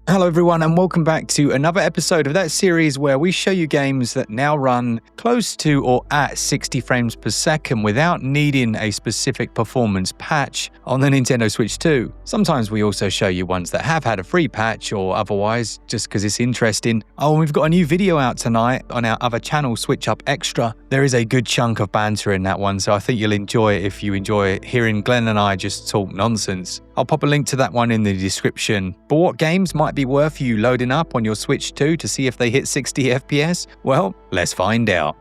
Hello everyone and welcome back to another episode of that series where we show you games that now run close to or at 60 frames per second without needing a specific performance patch on the Nintendo Switch 2. Sometimes we also show you ones that have had a free patch or otherwise just because it's interesting. Oh, and we've got a new video out tonight on our other channel, SwitchUp Extra. There is a good chunk of banter in that one, so I think you'll enjoy it if you enjoy hearing Glen and I just talk nonsense. I'll pop a link to that one in the description. But what games might be worth you loading up on your Switch 2 to see if they hit 60 FPS? Well, let's find out.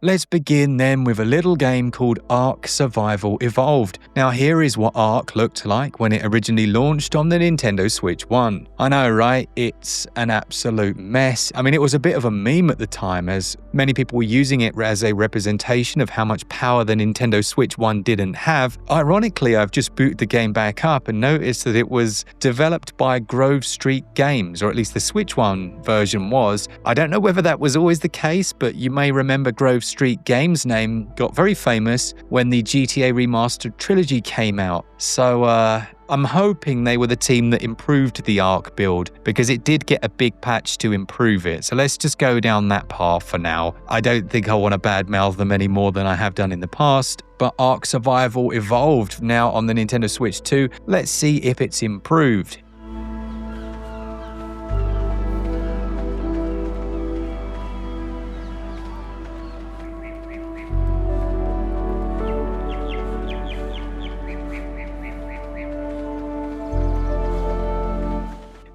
Let's begin then with a little game called Ark Survival Evolved. Now here is what Ark looked like when it originally launched on the Nintendo Switch 1. I know, right? It's an absolute mess. I mean, it was a bit of a meme at the time as many people were using it as a representation of how much power the Nintendo Switch 1 didn't have. Ironically, I've just booted the game back up and noticed that it was developed by Grove Street Games, or at least the Switch 1 version was. I don't know whether that was always the case, but you may remember Grove Street Games name got very famous when the GTA Remastered trilogy came out. So I'm hoping they were the team that improved the Ark build because it did get a big patch to improve it. So let's just go down that path for now. I don't think I want to badmouth them any more than I have done in the past. But Ark Survival Evolved now on the Nintendo Switch 2. Let's see if it's improved.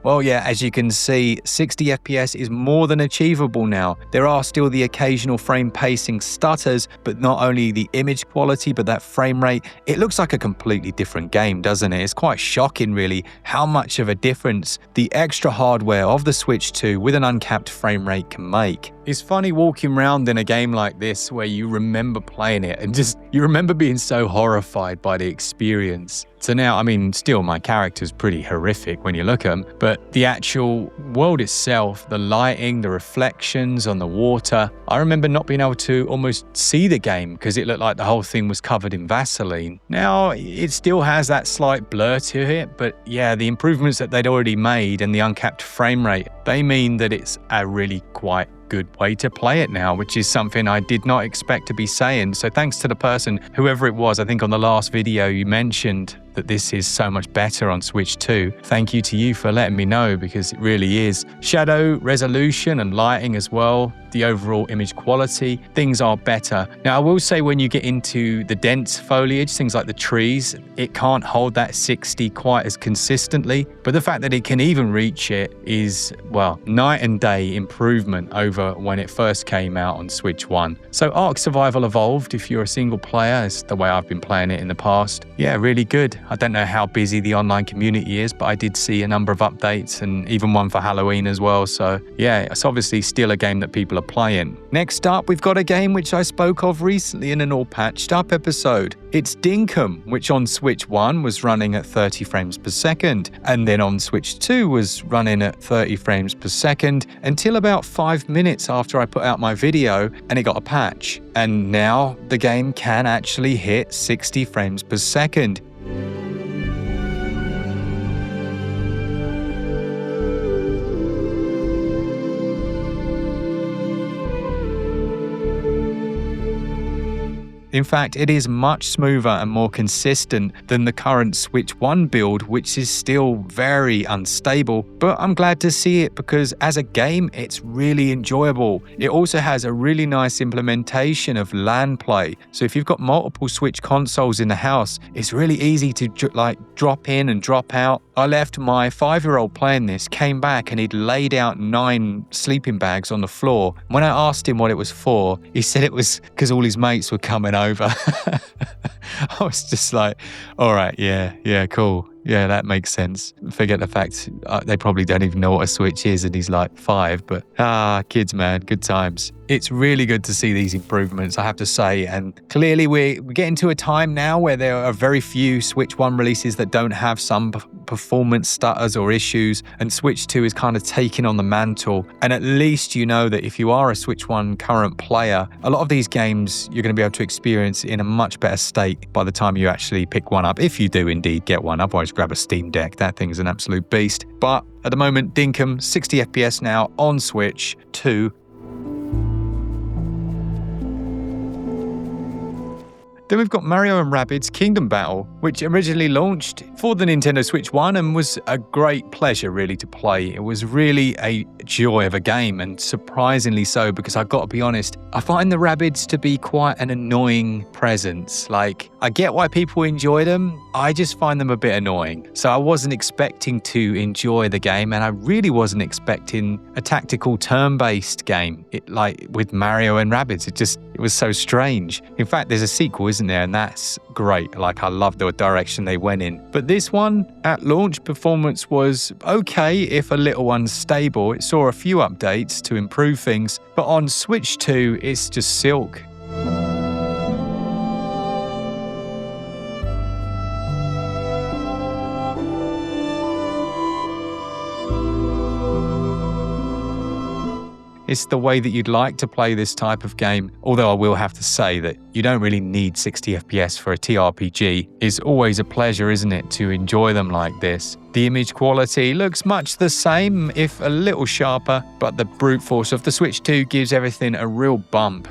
Well, yeah, as you can see, 60 FPS is more than achievable now. There are still the occasional frame pacing stutters, but not only the image quality, but that frame rate. It looks like a completely different game, doesn't it? It's quite shocking, really, how much of a difference the extra hardware of the Switch 2 with an uncapped frame rate can make. It's funny walking around in a game like this where you remember playing it and you remember being so horrified by the experience. So now, I mean, still my character's pretty horrific when you look at them, but the actual world itself, the lighting, the reflections on the water, I remember not being able to almost see the game because it looked like the whole thing was covered in Vaseline. Now, it still has that slight blur to it, but yeah, the improvements that they'd already made and the uncapped frame rate, they mean that it's a really quite good way to play it now, which is something I did not expect to be saying. So thanks to the person, whoever it was, I think on the last video you mentioned that this is so much better on Switch 2. Thank you to you for letting me know because it really is. Shadow, resolution and lighting as well, the overall image quality, things are better. Now I will say when you get into the dense foliage, things like the trees, it can't hold that 60 quite as consistently, but the fact that it can even reach it is, well, night and day improvement over when it first came out on Switch 1. So Ark Survival Evolved, if you're a single player, is the way I've been playing it in the past. Yeah, really good. I don't know how busy the online community is, but I did see a number of updates and even one for Halloween as well. So yeah, it's obviously still a game that people are playing. Next up, we've got a game which I spoke of recently in an all patched up episode. It's Dinkum, which on Switch 1 was running at 30 frames per second, and then on Switch 2 was running at 30 frames per second until about 5 minutes after I put out my video and it got a patch. And now the game can actually hit 60 frames per second. In fact, it is much smoother and more consistent than the current Switch 1 build, which is still very unstable, but I'm glad to see it because as a game, it's really enjoyable. It also has a really nice implementation of LAN play, so if you've got multiple Switch consoles in the house, it's really easy to drop in and drop out. I left my 5-year-old playing this, came back and he'd laid out 9 sleeping bags on the floor. When I asked him what it was for, he said it was because all his mates were coming over. I was just like, all right, yeah, cool. Yeah, that makes sense. Forget the fact they probably don't even know what a Switch is and he's like 5, but kids, man, good times. It's really good to see these improvements, I have to say, and clearly we're getting to a time now where there are very few Switch 1 releases that don't have some performance stutters or issues, and Switch 2 is kind of taking on the mantle. And at least you know that if you are a Switch 1 current player, a lot of these games you're going to be able to experience in a much better state by the time you actually pick one up, if you do indeed get one. Otherwise, grab a Steam Deck. That thing's an absolute beast. But at the moment, Dinkum, 60 FPS now on Switch 2. Then we've got Mario and Rabbids Kingdom Battle, which originally launched for the Nintendo Switch 1 and was a great pleasure really to play. It was really a joy of a game, and surprisingly so, because I've got to be honest, I find the Rabbids to be quite an annoying presence. Like, I get why people enjoy them, I just find them a bit annoying. So I wasn't expecting to enjoy the game, and I really wasn't expecting a tactical turn-based game. Like with Mario and Rabbids, it was so strange. In fact, there's a sequel, isn't there? And that's great. Like, I love the direction they went in. But this one, at launch, performance was okay, if a little unstable. It saw a few updates to improve things. But on Switch 2, it's just silk. It's the way that you'd like to play this type of game, although I will have to say that you don't really need 60 FPS for a TRPG. It's always a pleasure, isn't it, to enjoy them like this. The image quality looks much the same, if a little sharper, but the brute force of the Switch 2 gives everything a real bump.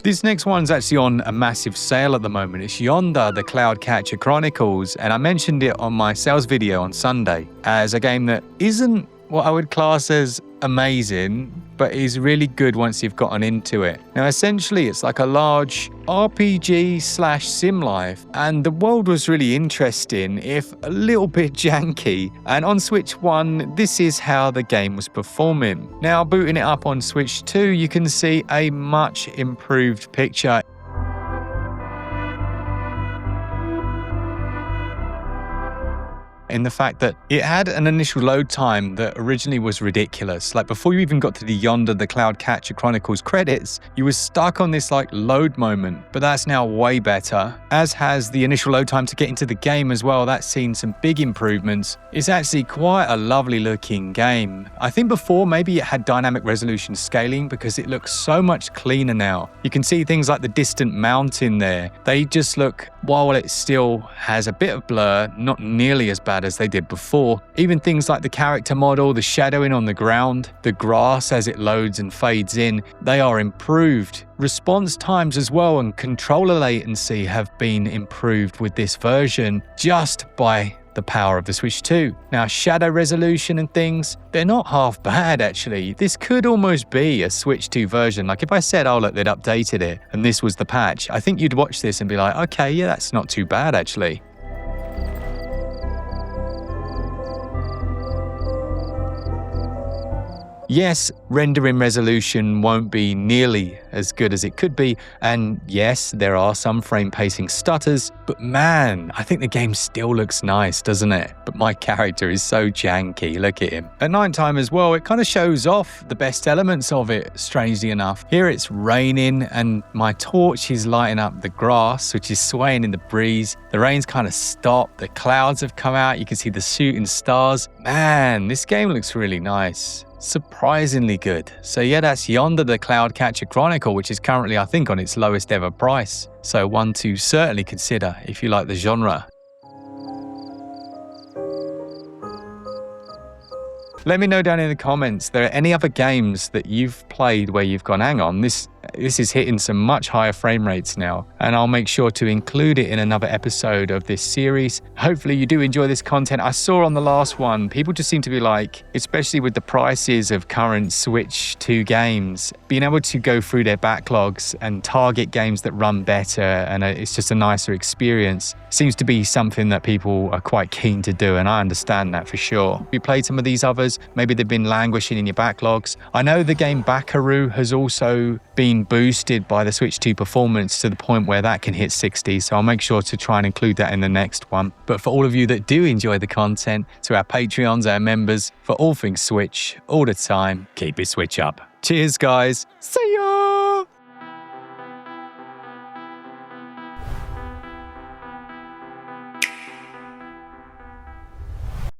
This next one's actually on a massive sale at the moment. It's Yonder, the Cloudcatcher Chronicles, and I mentioned it on my sales video on Sunday as a game that isn't what I would class as amazing, but is really good once you've gotten into it. Now, essentially, it's like a large RPG/sim life, and the world was really interesting, if a little bit janky. And on Switch 1, this is how the game was performing. Now, booting it up on Switch 2, you can see a much improved picture. In the fact that it had an initial load time that originally was ridiculous. Like, before you even got to the Yonder, the Cloudcatcher Chronicles credits, you were stuck on this like load moment, but that's now way better, as has the initial load time to get into the game as well. That's seen some big improvements. It's actually quite a lovely looking game. I think before maybe it had dynamic resolution scaling, because it looks so much cleaner now. You can see things like the distant mountain there. They just look, while it still has a bit of blur, not nearly as bad as they did before. Even things like the character model, the shadowing on the ground, the grass as it loads and fades in, they are improved. Response times as well and controller latency have been improved with this version just by the power of the Switch 2. Now, shadow resolution and things, they're not half bad actually. This could almost be a Switch 2 version. Like, if I said, oh look, they'd updated it and this was the patch, I think you'd watch this and be like, okay, yeah, that's not too bad actually. Yes, rendering resolution won't be nearly as good as it could be, and yes, there are some frame pacing stutters, but man, I think the game still looks nice, doesn't it? But my character is so janky, look at him. At nighttime as well, it kind of shows off the best elements of it, strangely enough. Here it's raining and my torch is lighting up the grass, which is swaying in the breeze. The rain's kind of stopped, the clouds have come out, you can see the shooting stars. Man, this game looks really nice. Surprisingly good. So yeah, that's Yonder, the Cloudcatcher Chronicle, which is currently, I think, on its lowest ever price. So one to certainly consider if you like the genre. Let me know down in the comments, there are any other games that you've played where you've gone, hang on, this is hitting some much higher frame rates now, and I'll make sure to include it in another episode of this series. Hopefully you do enjoy this content. I saw on the last one, people just seem to be like, especially with the prices of current Switch 2 games, being able to go through their backlogs and target games that run better, and it's just a nicer experience. Seems to be something that people are quite keen to do, and I understand that for sure. If you played some of these others, maybe they've been languishing in your backlogs. I know the game Buckaroo has also been boosted by the Switch 2 performance to the point where that can hit 60, so I'll make sure to try and include that in the next one. But for all of you that do enjoy the content, to our Patreons, our members, for all things Switch, all the time, keep it Switch up. Cheers, guys. See ya!